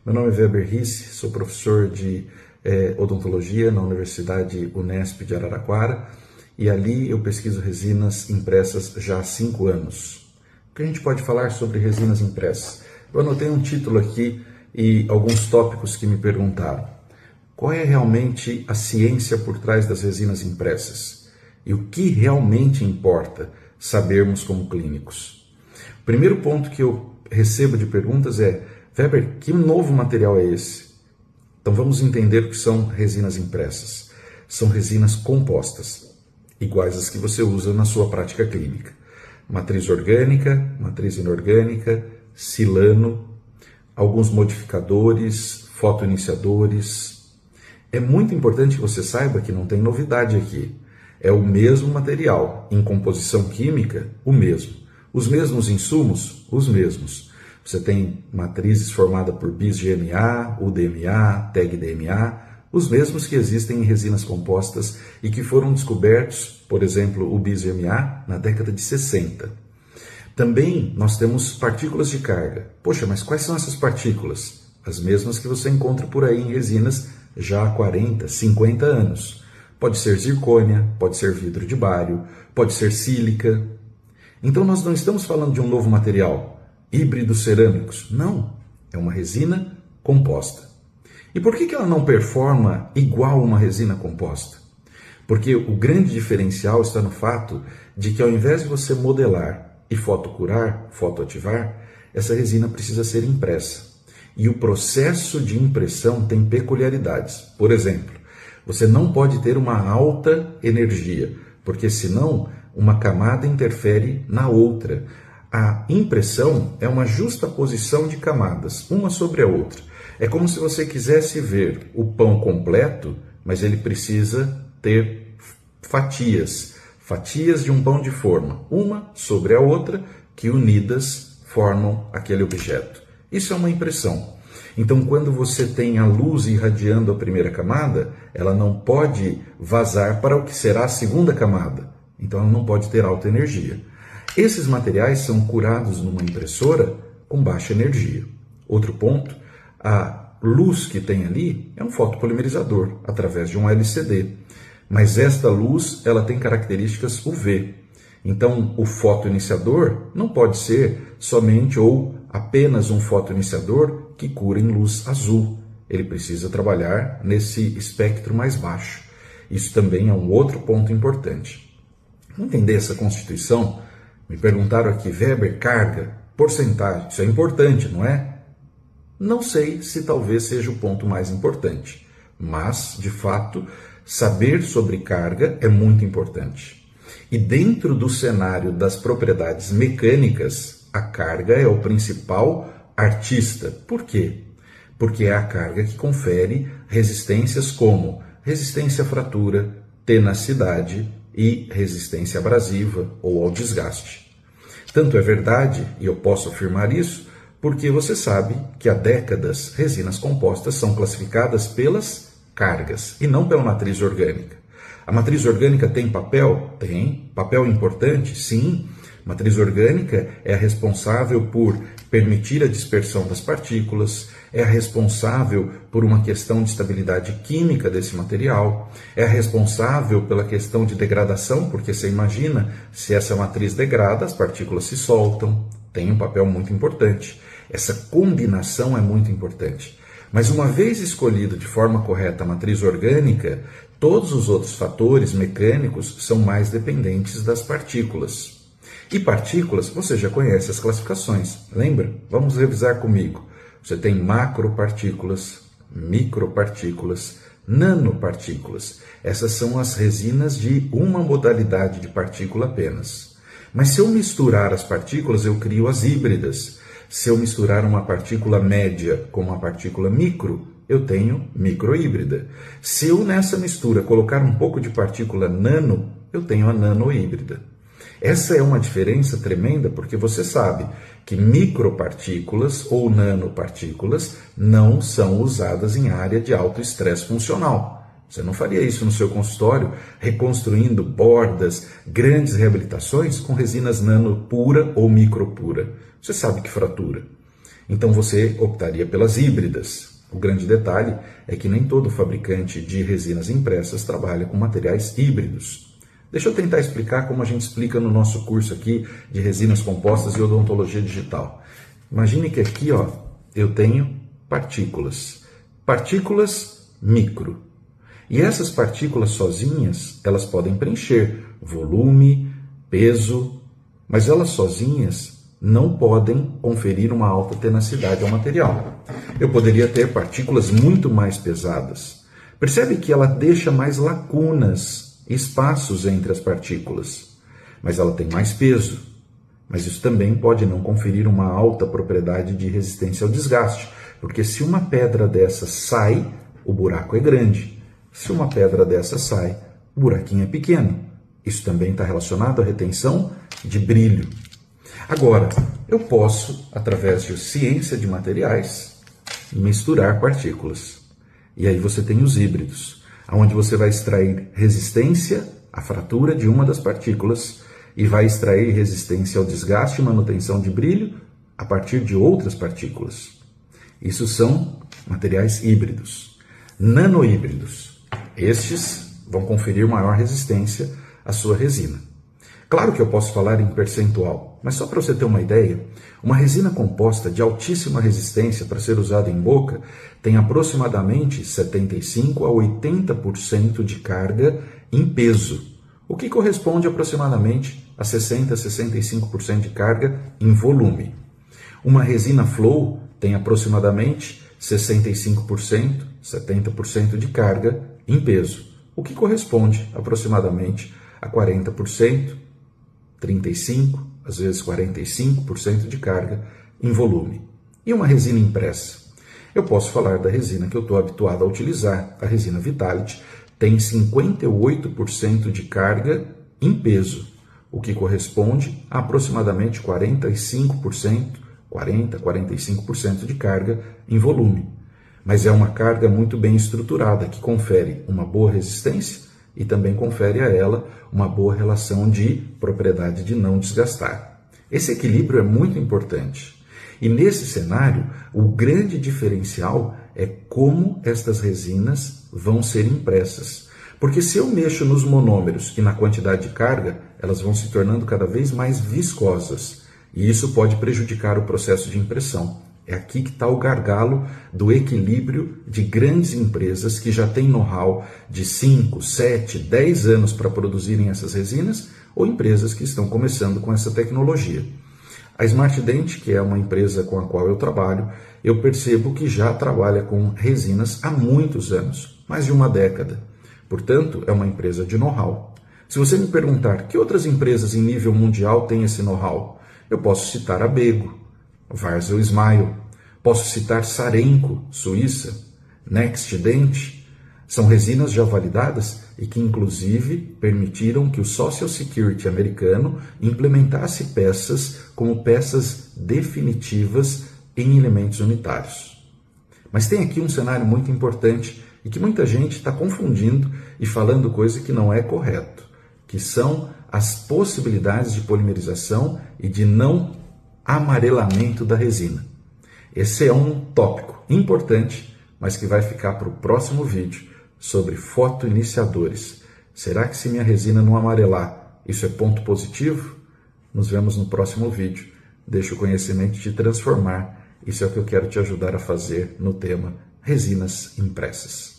Meu nome é Weber Risse, sou professor de odontologia na Universidade Unesp de Araraquara e ali eu pesquiso resinas impressas já há 5 anos. O que a gente pode falar sobre resinas impressas? Eu anotei um título aqui e alguns tópicos que me perguntaram. Qual é realmente a ciência por trás das resinas impressas? E o que realmente importa sabermos como clínicos? O primeiro ponto que eu recebo de perguntas é: Weber, que novo material é esse? Então vamos entender o que são resinas impressas. São resinas compostas, iguais às que você usa na sua prática clínica. Matriz orgânica, matriz inorgânica, silano, alguns modificadores, fotoiniciadores. É muito importante que você saiba que não tem novidade aqui. É o mesmo material, em composição química, o mesmo. Os mesmos insumos, os mesmos. Você tem matrizes formadas por bis-GMA, UDMA, TEG-DMA, os mesmos que existem em resinas compostas e que foram descobertos, por exemplo, o bis-GMA, na década de 60. Também nós temos partículas de carga. Poxa, mas quais são essas partículas? As mesmas que você encontra por aí em resinas já há 40, 50 anos. Pode ser zircônia, pode ser vidro de bário, pode ser sílica. Então nós não estamos falando de um novo material, híbridos cerâmicos. Não, é uma resina composta. E por que ela não performa igual uma resina composta? Porque o grande diferencial está no fato de que ao invés de você modelar e fotocurar, fotoativar, essa resina precisa ser impressa. E o processo de impressão tem peculiaridades. Por exemplo, você não pode ter uma alta energia, porque senão uma camada interfere na outra. A impressão é uma justaposição de camadas, uma sobre a outra. É como se você quisesse ver o pão completo, mas ele precisa ter fatias. Fatias de um pão de forma, uma sobre a outra, que unidas formam aquele objeto. Isso é uma impressão. Então, quando você tem a luz irradiando a primeira camada, ela não pode vazar para o que será a segunda camada. Então, ela não pode ter alta energia. Esses materiais são curados numa impressora com baixa energia. Outro ponto, a luz que tem ali é um fotopolimerizador, através de um LCD. Mas esta luz ela tem características UV. Então, o fotoiniciador não pode ser somente ou apenas um fotoiniciador que cura em luz azul. Ele precisa trabalhar nesse espectro mais baixo. Isso também é um outro ponto importante. Para entender essa constituição, me perguntaram aqui, Weber, carga, porcentagem, isso é importante, não é? Não sei se talvez seja o ponto mais importante, mas, de fato, saber sobre carga é muito importante. E dentro do cenário das propriedades mecânicas, a carga é o principal artista. Por quê? Porque é a carga que confere resistências como resistência à fratura, tenacidade e resistência abrasiva ou ao desgaste. Tanto é verdade, e eu posso afirmar isso, porque você sabe que há décadas resinas compostas são classificadas pelas cargas e não pela matriz orgânica. A matriz orgânica tem papel? Tem. Papel importante? Sim. Matriz orgânica é a responsável por permitir a dispersão das partículas, é a responsável por uma questão de estabilidade química desse material, é a responsável pela questão de degradação, porque você imagina, se essa matriz degrada, as partículas se soltam, tem um papel muito importante. Essa combinação é muito importante. Mas uma vez escolhida de forma correta a matriz orgânica, todos os outros fatores mecânicos são mais dependentes das partículas. E partículas, você já conhece as classificações, lembra? Vamos revisar comigo. Você tem macropartículas, micropartículas, nanopartículas. Essas são as resinas de uma modalidade de partícula apenas. Mas se eu misturar as partículas, eu crio as híbridas. Se eu misturar uma partícula média com uma partícula micro, eu tenho microhíbrida. Se eu nessa mistura colocar um pouco de partícula nano, eu tenho a nanohíbrida. Essa é uma diferença tremenda porque você sabe que micropartículas ou nanopartículas não são usadas em área de alto estresse funcional. Você não faria isso no seu consultório, reconstruindo bordas, grandes reabilitações com resinas nano pura ou micro pura. Você sabe que fratura. Então você optaria pelas híbridas. O grande detalhe é que nem todo fabricante de resinas impressas trabalha com materiais híbridos. Deixa eu tentar explicar como a gente explica no nosso curso aqui de resinas compostas e odontologia digital. Imagine que aqui eu tenho partículas micro. E essas partículas sozinhas, elas podem preencher volume, peso, mas elas sozinhas não podem conferir uma alta tenacidade ao material. Eu poderia ter partículas muito mais pesadas. Percebe que ela deixa mais lacunas, espaços entre as partículas, mas ela tem mais peso. Mas isso também pode não conferir uma alta propriedade de resistência ao desgaste, porque se uma pedra dessa sai, o buraco é grande. Se uma pedra dessa sai, o buraquinho é pequeno. Isso também está relacionado à retenção de brilho. Agora, eu posso, através de ciência de materiais, misturar partículas. E aí você tem os híbridos, onde você vai extrair resistência à fratura de uma das partículas e vai extrair resistência ao desgaste e manutenção de brilho a partir de outras partículas. Isso são materiais híbridos. Nanohíbridos. Estes vão conferir maior resistência à sua resina. Claro que eu posso falar em percentual, mas só para você ter uma ideia, uma resina composta de altíssima resistência para ser usada em boca tem aproximadamente 75 a 80% de carga em peso, o que corresponde aproximadamente a 60 a 65% de carga em volume. Uma resina flow tem aproximadamente 65%, 70% de carga em peso, o que corresponde aproximadamente a 40%, 35%, às vezes 45% de carga em volume. E uma resina impressa? Eu posso falar da resina que eu estou habituado a utilizar, a resina Vitality, tem 58% de carga em peso, o que corresponde a aproximadamente 45%, 45% de carga em volume. Mas é uma carga muito bem estruturada, que confere uma boa resistência e também confere a ela uma boa relação de propriedade de não desgastar. Esse equilíbrio é muito importante. E nesse cenário, o grande diferencial é como estas resinas vão ser impressas. Porque se eu mexo nos monômeros e na quantidade de carga, elas vão se tornando cada vez mais viscosas. E isso pode prejudicar o processo de impressão. É aqui que está o gargalo do equilíbrio de grandes empresas que já têm know-how de 5, 7, 10 anos para produzirem essas resinas, ou empresas que estão começando com essa tecnologia. A Smart Dent, que é uma empresa com a qual eu trabalho, eu percebo que já trabalha com resinas há muitos anos, mais de uma década. Portanto, é uma empresa de know-how. Se você me perguntar que outras empresas em nível mundial têm esse know-how, eu posso citar a Bego, Varsel Smile, posso citar Sarenco, Suíça, Next Dent. São resinas já validadas e que inclusive permitiram que o Social Security americano implementasse peças como peças definitivas em elementos unitários. Mas tem aqui um cenário muito importante e que muita gente está confundindo e falando coisa que não é correto, que são as possibilidades de polimerização e de não amarelamento da resina. Esse é um tópico importante, mas que vai ficar para o próximo vídeo sobre fotoiniciadores. Será que se minha resina não amarelar, isso é ponto positivo? Nos vemos no próximo vídeo. Deixa o conhecimento te transformar. Isso é o que eu quero te ajudar a fazer no tema resinas impressas.